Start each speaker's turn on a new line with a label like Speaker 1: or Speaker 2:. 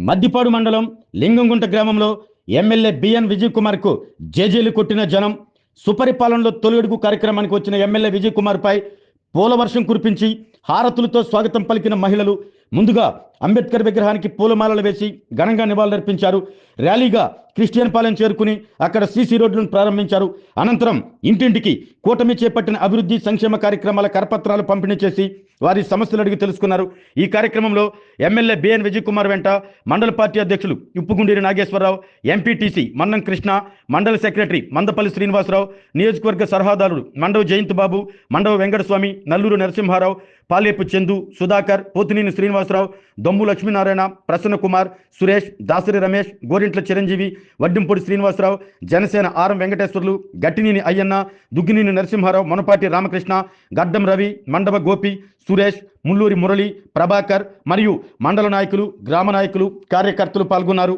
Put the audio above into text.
Speaker 1: మద్దిపాడు మండలం లింగంగుంట గ్రామంలో MLA B N Vijay Kumar కు జేజేలు కొట్టిన జనం. సుపరిపాలనలో తొలి అడుగు కార్యక్రమానికి వచ్చిన ఎమ్మెల్యే విజయ్ కుమార్ పై పూలవర్షం కురిపించి హారతులతో స్వాగతం పలికిన మహిళలు ముందుగా అంబేద్కర్ విగ్రహానికి పూలమాలలు వేసి ఘనంగా నివాళులర్పించారు. ర్యాలీగా క్రిస్టియన్ పాలెం చేరుకుని అక్కడ సీసీ రోడ్లను ప్రారంభించారు. అనంతరం ఇంటింటికి కూటమి చేపట్టిన అభివృద్ధి సంక్షేమ కార్యక్రమాల కరపత్రాలు పంపిణీ చేసి వారి సమస్యలు అడిగి తెలుసుకున్నారు. ఈ కార్యక్రమంలో ఎమ్మెల్యే బిఎన్ విజయ్ కుమార్ వెంట మండల పార్టీ అధ్యక్షులు ఉప్పుగుండేరి నాగేశ్వరరావు, ఎంపీటీసీ మన్నం కృష్ణ, మండల సెక్రటరీ మందపల్లి శ్రీనివాసరావు, నియోజకవర్గ సలహాదారులు మండవ జయంత్ బాబు, మండవ వెంకటస్వామి, నల్లూరు నరసింహారావు, పాలేపు చందు, సుధాకర్, పోతినేని శ్రీనివాసరావు, దొమ్ము లక్ష్మీనారాయణ, ప్రసన్న కుమార్, సురేష్, దాసరి రమేష్, గోరింట్ల చిరంజీవి, వడ్డింపొడి శ్రీనివాసరావు, జనసేన ఆరం వెంకటేశ్వర్లు, గట్టినేని అయ్యన్న, దుగ్గినేని నరసింహారావు, మొనపాటి రామకృష్ణ, గడ్డం రవి, మండవ గోపి, సురేష్, ముల్లూరి మురళి, ప్రభాకర్ మరియు మండల నాయకులు, గ్రామ నాయకులు, కార్యకర్తలు పాల్గొన్నారు.